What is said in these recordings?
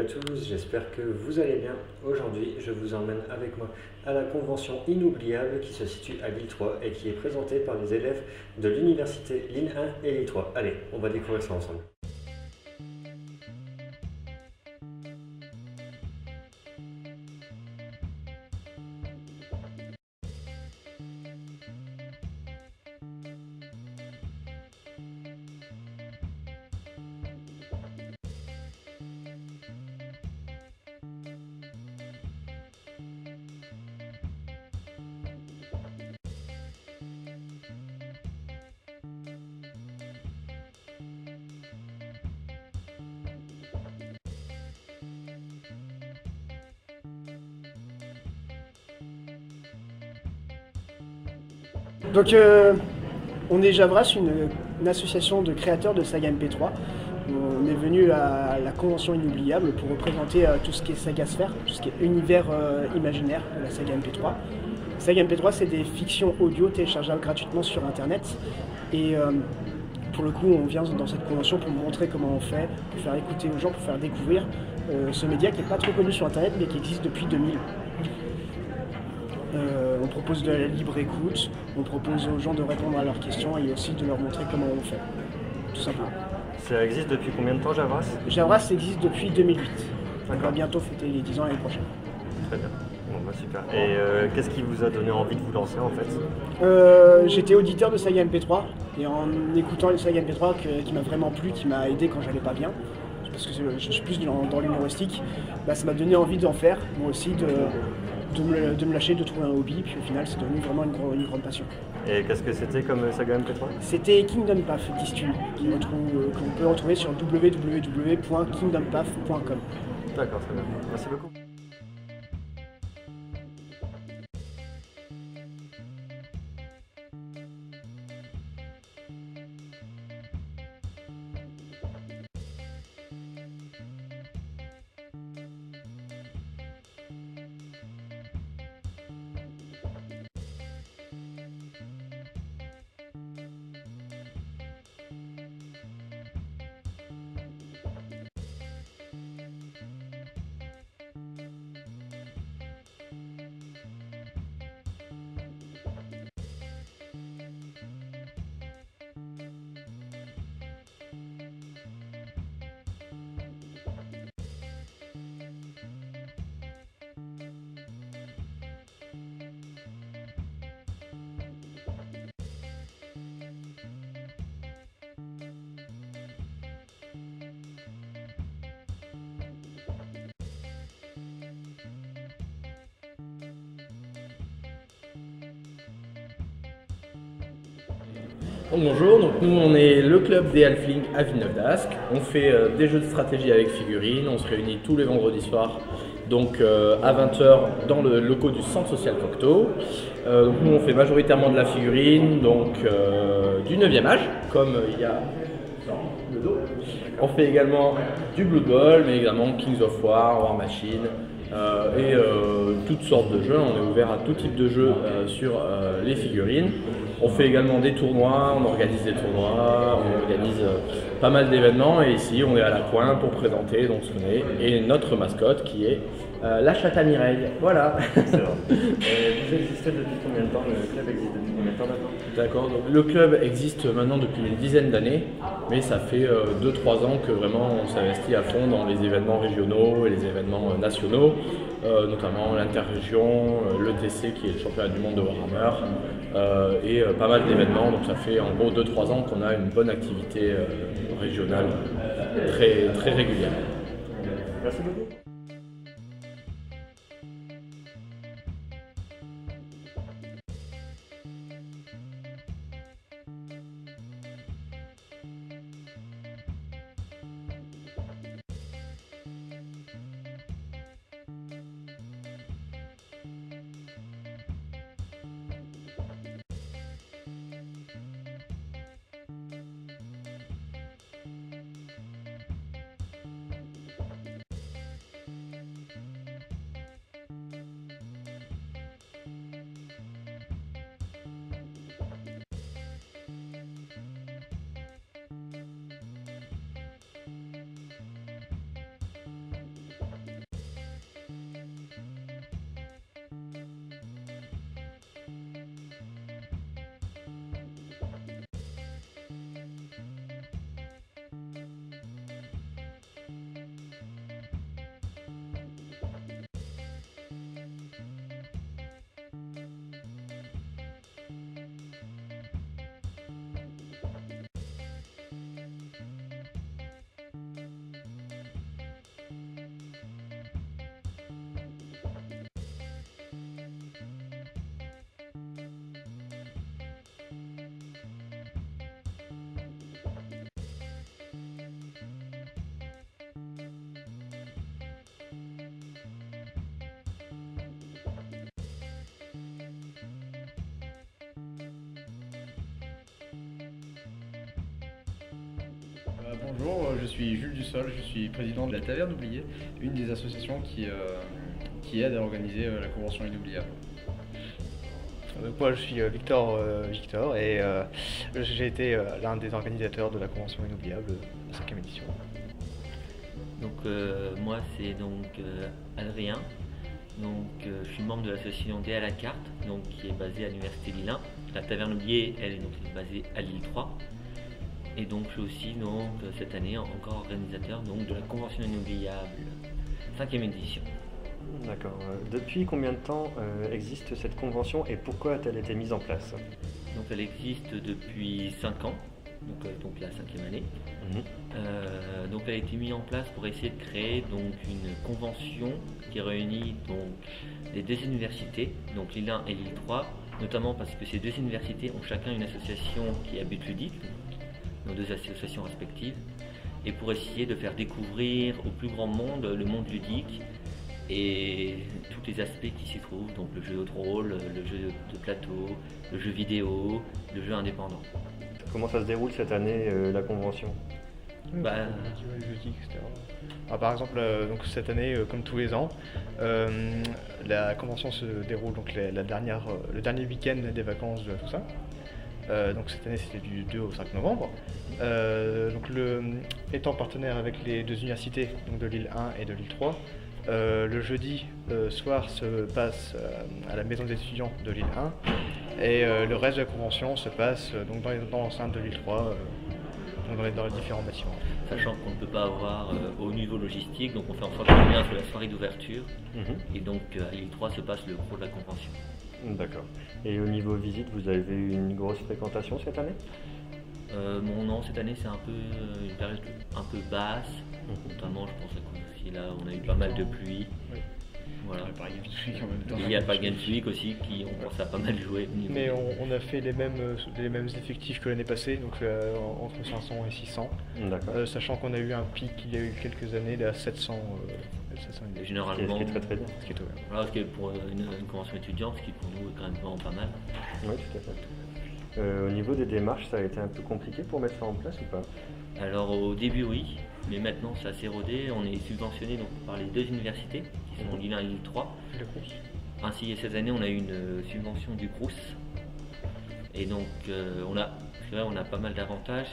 à tous, j'espère que vous allez bien. Aujourd'hui, je vous emmène avec moi à la convention inoubliable qui se situe à Lille 3 et qui est présentée par les élèves de l'université Lille 1 et Lille 3. Allez, on va découvrir ça ensemble. Donc on est Javras, une association de créateurs de saga MP3. On est venu à la convention inoubliable pour représenter tout ce qui est saga sphère, tout ce qui est univers imaginaire de la saga MP3. Saga MP3, c'est des fictions audio téléchargeables gratuitement sur internet. Et pour le coup, on vient dans cette convention pour montrer comment on fait, pour faire écouter aux gens, pour faire découvrir ce média qui n'est pas trop connu sur internet mais qui existe depuis 2000. On propose de la libre écoute, on propose aux gens de répondre à leurs questions et aussi de leur montrer comment on fait, tout simplement. Ça existe depuis combien de temps, Javras? Javras existe depuis 2008. On va D'accord. bientôt fêter les 10 ans l'année prochaine. Très bien. Bon, bah, super. Et qu'est-ce qui vous a donné envie de vous lancer en fait? J'étais auditeur de saga MP3 et en écoutant une saga MP3 qui m'a vraiment plu, qui m'a aidé quand j'allais pas bien, parce que je suis plus dans l'humoristique, ça m'a donné envie d'en faire, moi aussi, de me lâcher, de trouver un hobby, puis au final c'est devenu vraiment une grande passion. Et qu'est-ce que c'était comme saga MP3? C'était Kingdom Path Distune, qu'on peut retrouver sur www.kingdompath.com. D'accord, très bien. Merci beaucoup. Bonjour, donc nous on est le club des Halflings à Villeneuve d'Ascq. On fait des jeux de stratégie avec figurines, on se réunit tous les vendredis soirs donc à 20h dans le locaux du centre social Cocteau. Donc nous on fait majoritairement de la figurine, donc du 9e âge, comme il y a dans le dos. On fait également du Blood Bowl, mais également Kings of War, War Machine et toutes sortes de jeux. On est ouvert à tout type de jeux sur les figurines. On fait également des tournois, on organise des tournois, on organise pas mal d'événements et ici on est à la Coin pour présenter donc ce qu'on est et notre mascotte qui est la chatte à Mireille. Voilà. C'est vrai. Vous existez depuis combien de temps? Le club existe depuis combien de temps maintenant? D'accord, donc le club existe maintenant depuis une dizaine d'années, mais ça fait 2-3 ans que vraiment on s'investit à fond dans les événements régionaux et les événements nationaux, notamment l'interrégion, l'ETC qui est le championnat du monde de Warhammer, et pas mal d'événements, donc ça fait en gros 2-3 ans qu'on a une bonne activité régionale très, très régulière. Merci beaucoup. Bonjour, je suis Jules Dussol, je suis président de la Taverne Oubliée, une des associations qui aide à organiser la convention inoubliable. Donc moi je suis Victor et j'ai été l'un des organisateurs de la convention inoubliable, la 5e édition. Donc moi c'est donc Adrien, donc je suis membre de l'association Dés à la carte, donc qui est basée à l'université Lille 1. La Taverne Oubliée, elle est donc basée à Lille 3. Et donc je suis aussi donc cette année encore organisateur donc de la convention inoubliable 5e édition. D'accord. Depuis combien de temps existe cette convention et pourquoi a-t-elle été mise en place? Donc elle existe depuis 5 ans, donc la 5e année. Donc elle a été mise en place pour essayer de créer donc une convention qui réunit donc les deux universités, donc Lille 1 et Lille 3, notamment parce que ces deux universités ont chacun une association qui est à but ludique, nos deux associations respectives, et pour essayer de faire découvrir au plus grand monde le monde ludique et tous les aspects qui s'y trouvent, donc le jeu de rôle, le jeu de plateau, le jeu vidéo, le jeu indépendant. Comment ça se déroule cette année, la convention? Ludique, etc. Alors, par exemple, donc cette année, comme tous les ans, la convention se déroule donc le dernier week-end des vacances de la Toussaint. Donc cette année c'était du 2 au 5 novembre. Étant partenaire avec les deux universités, donc de Lille 1 et de Lille 3, le jeudi soir se passe à la maison des étudiants de Lille 1 et le reste de la convention se passe donc dans l'enceinte de Lille 3, dans les différents bâtiments. Sachant qu'on ne peut pas avoir au niveau logistique, donc on fait en sorte qu'on vient sur la soirée d'ouverture et donc à Lille 3 se passe le gros de la convention. D'accord. Et au niveau visite, vous avez eu une grosse fréquentation cette année? Non, cette année c'est un peu une période un peu basse, notamment je pense à cause aussi là on a eu pas mal de pluie. Oui. Voilà. Il Il y a pas Games Week aussi qui on pense à pas mal jouer. Mais on a fait les mêmes effectifs que l'année passée, donc entre 500 et 600. D'accord. Sachant qu'on a eu un pic il y a eu quelques années à 700. Généralement, Ce qui est très bien. Ce qui est tout, voilà, ce qui est pour une convention étudiante, ce qui pour nous est quand même vraiment pas mal. Oui, tout à fait. Au niveau des démarches, ça a été un peu compliqué pour mettre ça en place ou pas? Alors au début oui, mais maintenant c'est assez rodé. On est subventionné donc, par les deux universités, qui sont Lille 1 et Lille 3. Ainsi cette année on a eu une subvention du Crous. Et donc on a pas mal d'avantages,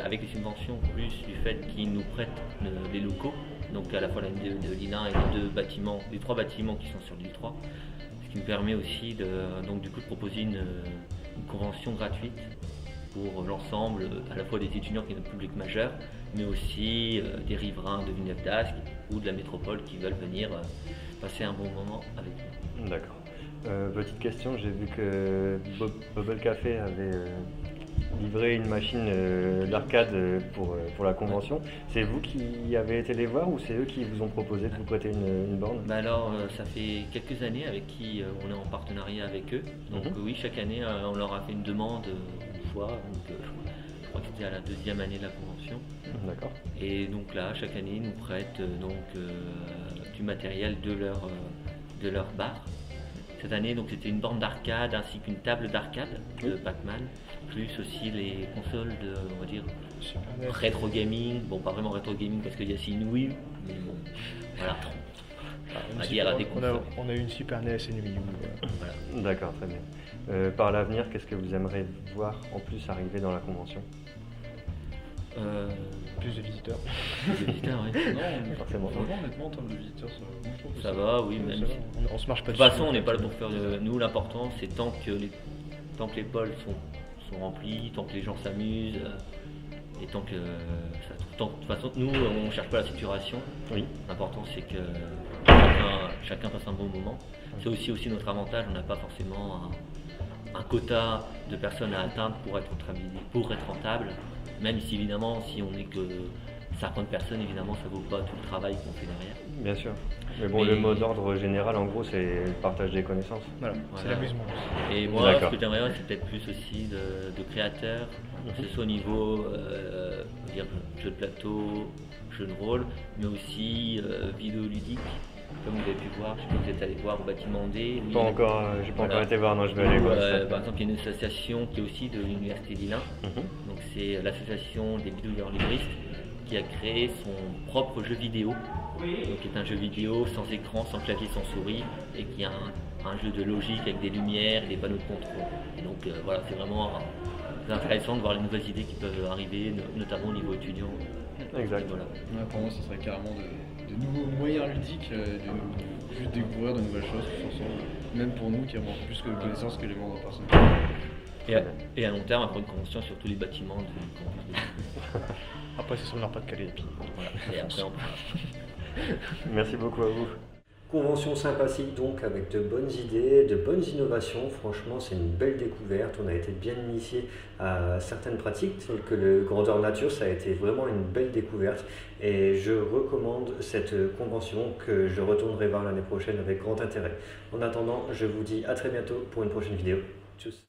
avec les subventions, plus du fait qu'ils nous prêtent les locaux, donc à la fois de Lille 1 et les trois bâtiments qui sont sur Lille 3, ce qui nous permet aussi de proposer une convention gratuite pour l'ensemble, à la fois des étudiants qui sont notre public majeur, mais aussi des riverains de Villeneuve d'Ascq ou de la métropole qui veulent venir passer un bon moment avec nous. D'accord. Petite question, j'ai vu que Bubble Café avait livré une machine d'arcade pour la convention. C'est vous qui avez été les voir ou c'est eux qui vous ont proposé de vous prêter une borne? Alors, ça fait quelques années avec qui on est en partenariat avec eux. Donc oui, chaque année, on leur a fait une demande une fois. Donc, je crois que c'était à la 2e année de la convention. D'accord. Et donc là, chaque année, ils nous prêtent du matériel de leur bar. Cette année, donc c'était une borne d'arcade ainsi qu'une table d'arcade de Pac-Man, plus aussi les consoles de, on va dire, rétro gaming. Bon, pas vraiment rétro gaming parce qu'il y a aussi une Wii, mais bon, voilà. On a eu une Super NES et une Wii U. Voilà. D'accord, très bien. Par l'avenir, qu'est-ce que vous aimeriez voir en plus arriver dans la convention? Plus de visiteurs. Plus de visiteurs, oui. Non, Forcément. honnêtement, en termes de visiteurs, ça va, oui, même. On se marche pas de toute façon, on n'est pas là pour faire de. Nous, l'important, c'est tant que les pôles sont remplis, tant que les gens s'amusent, et tant que de toute façon, nous, on ne cherche pas la saturation. Oui. L'important, c'est que chacun passe un bon moment. C'est aussi notre avantage. On n'a pas forcément un quota de personnes à atteindre pour être rentable. Même si évidemment, si on n'est que 50 personnes, évidemment, ça ne vaut pas tout le travail qu'on fait derrière. Bien sûr. Mais bon, le mot d'ordre général, en gros, c'est le partage des connaissances. Voilà. C'est l'amusement. Et moi, ce que j'aimerais, c'est peut-être plus aussi de créateurs, que ce soit au niveau jeu de plateau, jeu de rôle, mais aussi vidéo ludique. Comme vous avez pu voir, je sais que vous êtes allé voir au bâtiment D. Pas encore, j'ai pas encore été voir, non, je vais aller voir. Par exemple, il y a une association qui est aussi de l'université Lille 1. Donc c'est l'association des vidéoléristes qui a créé son propre jeu vidéo, donc qui est un jeu vidéo sans écran, sans clavier, sans souris, et qui est un jeu de logique avec des lumières, des panneaux de contrôle. Et donc voilà, c'est vraiment intéressant de voir les nouvelles idées qui peuvent arriver, notamment au niveau étudiant. Exact. Voilà. Ouais, pour moi, ce serait carrément de nouveaux moyens ludiques, de juste découvrir de nouvelles choses tous ensemble. Même pour nous qui avons plus de connaissances que les membres en personne. Et à long terme, avoir une convention sur tous les bâtiments du campus. Après, c'est sur le Nord-Pas-de-Calais. Et puis, Voilà. Et après, on peut... Merci beaucoup à vous. Convention sympathique donc avec de bonnes idées, de bonnes innovations. Franchement, c'est une belle découverte. On a été bien initié à certaines pratiques telles que le grandeur nature. Ça a été vraiment une belle découverte et je recommande cette convention que je retournerai voir l'année prochaine avec grand intérêt. En attendant, je vous dis à très bientôt pour une prochaine vidéo. Tchuss.